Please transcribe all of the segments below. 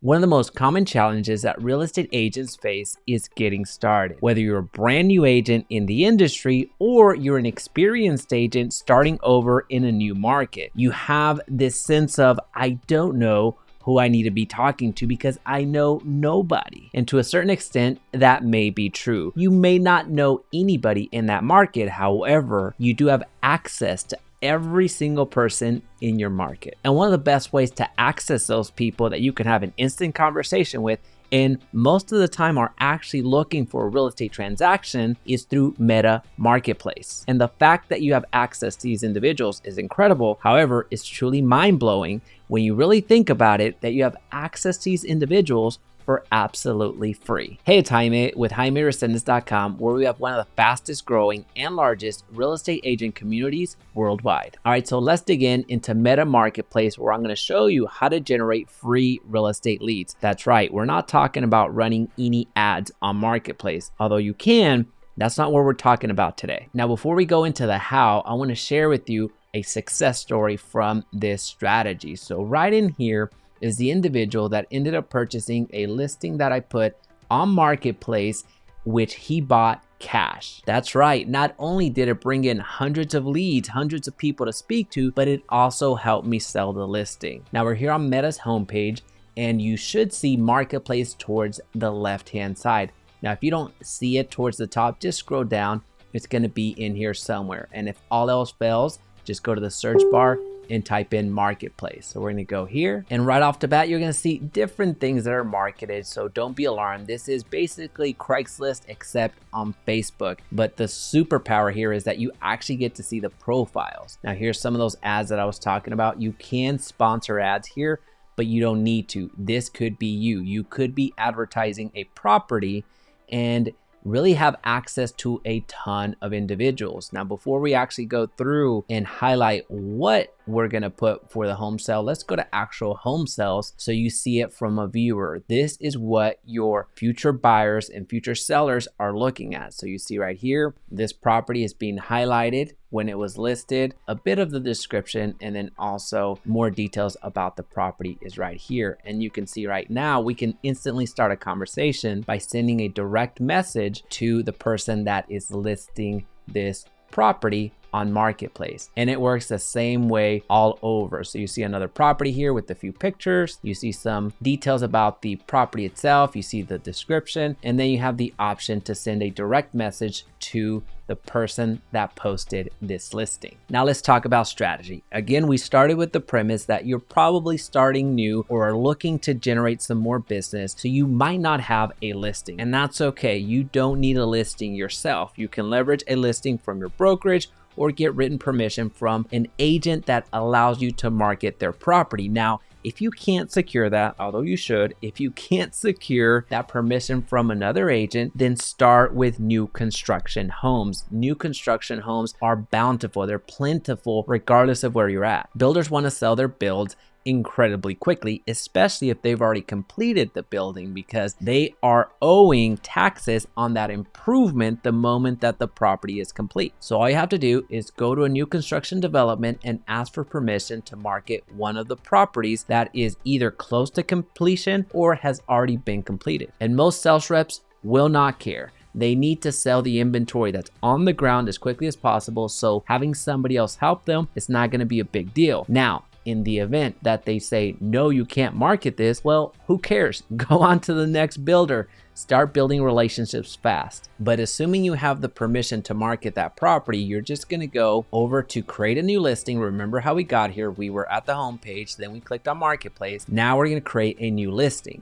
One of the most common challenges that real estate agents face is getting started. Whether you're a brand new agent in the industry or you're an experienced agent starting over in a new market, you have this sense of, I don't know who I need to be talking to because I know nobody. And to a certain extent, that may be true. You may not know anybody in that market. However, you do have access to every single person in your market. And one of the best ways to access those people that you can have an instant conversation with, and most of the time are actually looking for a real estate transaction, is through Meta Marketplace. And the fact that you have access to these individuals is incredible. However, it's truly mind-blowing when you really think about it, that you have access to these individuals for absolutely free. Hey, it's Jaime with Resendiz.com, where we have one of the fastest growing and largest real estate agent communities worldwide. All right, so let's dig into Meta Marketplace, where I'm going to show you how to generate free real estate leads. That's right, we're not talking about running any ads on Marketplace, although you can. That's not what we're talking about today. Now, before we go into the how, I want to share with you a success story from this strategy. So right in here is the individual that ended up purchasing a listing that I put on Marketplace, which he bought cash. That's right. Not only did it bring in hundreds of leads, hundreds of people to speak to, but it also helped me sell the listing. Now we're here on Meta's homepage, and you should see Marketplace towards the left-hand side. Now, if you don't see it towards the top, just scroll down. It's going to be in here somewhere. And if all else fails, just go to the search bar and type in Marketplace. So we're gonna go here, and right off the bat, you're gonna see different things that are marketed. So don't be alarmed. This is basically Craigslist except on Facebook. But the superpower here is that you actually get to see the profiles. Now here's some of those ads that I was talking about. You can sponsor ads here, but you don't need to. This could be you. You could be advertising a property and really have access to a ton of individuals. Now, before we actually go through and highlight what we're gonna put for the home sale, let's go to actual home sales so you see it from a viewer. This is what your future buyers and future sellers are looking at. So you see right here, this property is being highlighted when it was listed, a bit of the description, and then also more details about the property is right here. And you can see right now, we can instantly start a conversation by sending a direct message to the person that is listing this property on Marketplace. And it works the same way all over. So you see another property here with a few pictures. You see some details about the property itself. You see the description, and then you have the option to send a direct message to the person that posted this listing. Now let's talk about strategy. Again, we started with the premise that you're probably starting new or are looking to generate some more business, so you might not have a listing, and that's okay. You don't need a listing yourself. You can leverage a listing from your brokerage or get written permission from an agent that allows you to market their property. Now, if you can't secure that, although you should, if you can't secure that permission from another agent, then start with new construction homes. New construction homes are bountiful. They're plentiful regardless of where you're at. Builders want to sell their builds incredibly quickly, especially if they've already completed the building, because they are owing taxes on that improvement the moment that the property is complete. So all you have to do is go to a new construction development and ask for permission to market one of the properties that is either close to completion or has already been completed. And most sales reps will not care. They need to sell the inventory that's on the ground as quickly as possible, so having somebody else help them is not going to be a big deal. Now, in the event that they say, no, you can't market this, well, who cares? Go on to the next builder. Start building relationships fast. But assuming you have the permission to market that property, you're just gonna go over to create a new listing. Remember how we got here? We were at the home page, then we clicked on Marketplace. Now we're gonna create a new listing.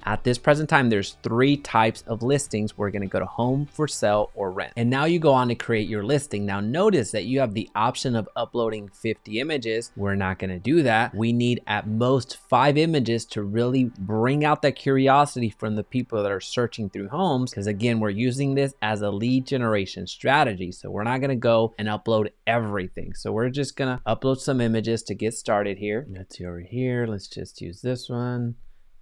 At this present time, there's three types of listings. We're gonna go to home, for sale, or rent. And now you go on to create your listing. Now notice that you have the option of uploading 50 images. We're not gonna do that. We need at most 5 images to really bring out that curiosity from the people that are searching through homes, because again, we're using this as a lead generation strategy. So we're not going to go and upload everything. So we're just going to upload some images to get started here. Let's see over here. Let's just use this one,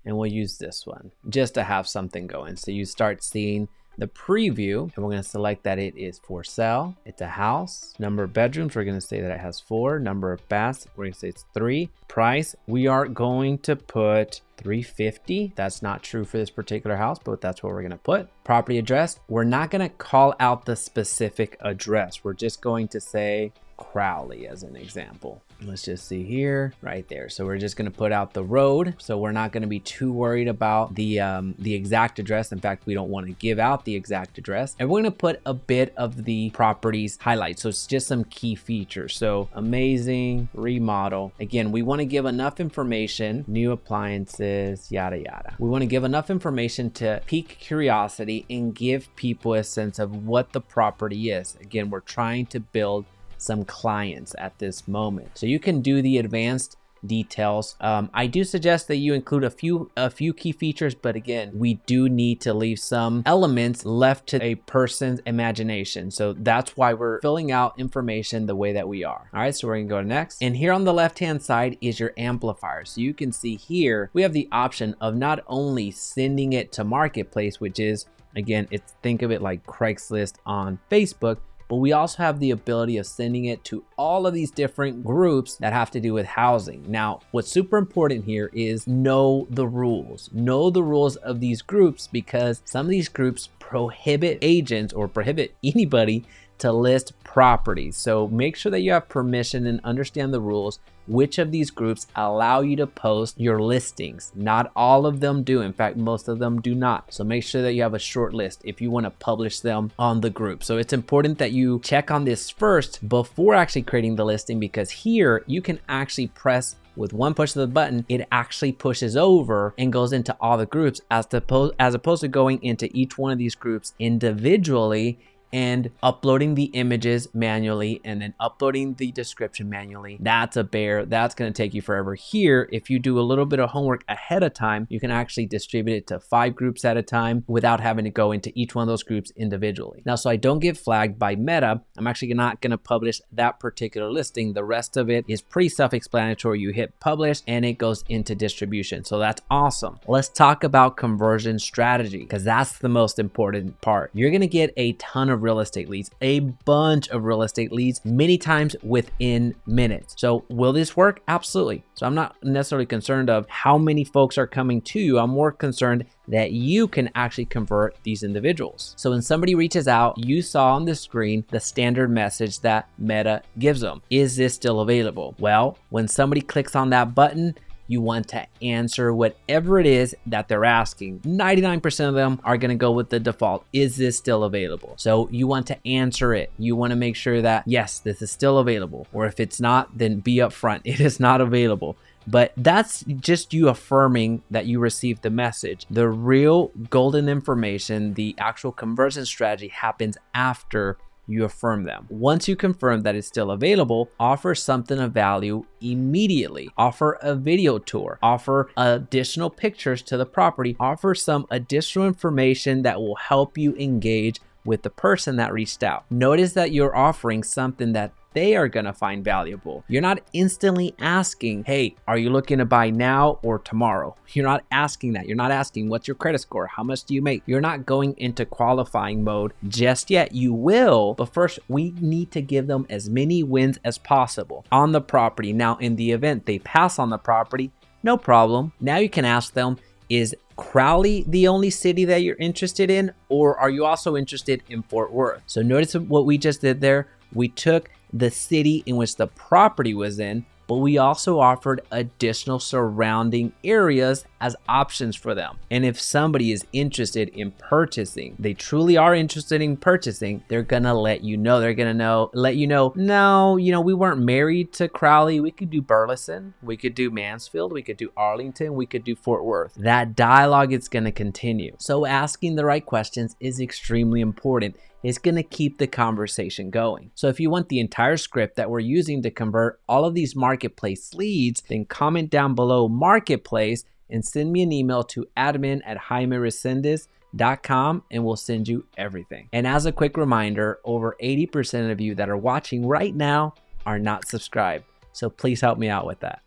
and we'll use this one just to have something going. So you start seeing the preview, and we're going to select that it is for sale. It's a house. Number of bedrooms, we're going to say that it has 4. Number of baths, we're going to say it's 3. Price, we are going to put $350. That's not true for this particular house, but that's what we're going to put. Property address, we're not going to call out the specific address. We're just going to say Crowley as an example. Let's just see here, right there. So we're just going to put out the road. So we're not going to be too worried about the exact address. In fact, we don't want to give out the exact address. And we're going to put a bit of the property's highlights. So it's just some key features. So amazing, remodel. Again, we want to give enough information, new appliances, yada, yada. We want to give enough information to pique curiosity and give people a sense of what the property is. Again, we're trying to build some clients at this moment. So you can do the advanced details. I do suggest that you include a few key features, but again, we do need to leave some elements left to a person's imagination. So that's why we're filling out information the way that we are. All right, so we're gonna go to next. And here on the left-hand side is your amplifier. So you can see here, we have the option of not only sending it to Marketplace, which is, again, think of it like Craigslist on Facebook, but we also have the ability of sending it to all of these different groups that have to do with housing. Now, what's super important here is know the rules. Know the rules of these groups, because some of these groups prohibit agents or prohibit anybody to list properties. So make sure that you have permission and understand the rules. Which of these groups allow you to post your listings? Not all of them do. In fact, most of them do not. So make sure that you have a short list if you want to publish them on the group. So it's important that you check on this first before actually creating the listing, because here you can actually press with one push of the button, it actually pushes over and goes into all the groups as opposed to going into each one of these groups individually and uploading the images manually and then uploading the description manually. That's a bear. That's going to take you forever. Here, if you do a little bit of homework ahead of time, you can actually distribute it to 5 groups at a time without having to go into each one of those groups individually. Now, so I don't get flagged by Meta, I'm actually not going to publish that particular listing. The rest of it is pretty self-explanatory. You hit publish and it goes into distribution. So that's awesome. Let's talk about conversion strategy, because that's the most important part. You're going to get a ton of real estate leads, a bunch of real estate leads, many times within minutes. So will this work? Absolutely. So I'm not necessarily concerned of how many folks are coming to you. I'm more concerned that you can actually convert these individuals. So when somebody reaches out, you saw on the screen the standard message that Meta gives them. Is this still available? Well, when somebody clicks on that button, you want to answer whatever it is that they're asking. 99% of them are going to go with the default. Is this still available? So you want to answer it. You want to make sure that, yes, this is still available. Or if it's not, then be upfront. It is not available. But that's just you affirming that you received the message. The real golden information, the actual conversion strategy, happens after you affirm them. Once you confirm that it's still available, offer something of value immediately. Offer a video tour, offer additional pictures to the property, offer some additional information that will help you engage with the person that reached out. Notice that you're offering something that they are going to find valuable. You're not instantly asking, hey, are you looking to buy now or tomorrow? You're not asking that. You're not asking, what's your credit score? How much do you make? You're not going into qualifying mode just yet. You will, but first we need to give them as many wins as possible on the property. Now, in the event they pass on the property, no problem. Now you can ask them, is Crowley the only city that you're interested in, or are you also interested in Fort Worth? So notice what we just did there. We took the city in which the property was in, but we also offered additional surrounding areas as options for them. And if somebody is interested in purchasing, they truly are interested in purchasing, they're gonna let you know. They're gonna let you know, no, we weren't married to Crowley. We could do Burleson, we could do Mansfield, we could do Arlington, we could do Fort Worth. That dialogue is gonna continue. So asking the right questions is extremely important. It's going to keep the conversation going. So if you want the entire script that we're using to convert all of these marketplace leads, then comment down below marketplace and send me an email to admin@JaimeResendiz.com and we'll send you everything. And as a quick reminder, over 80% of you that are watching right now are not subscribed. So please help me out with that.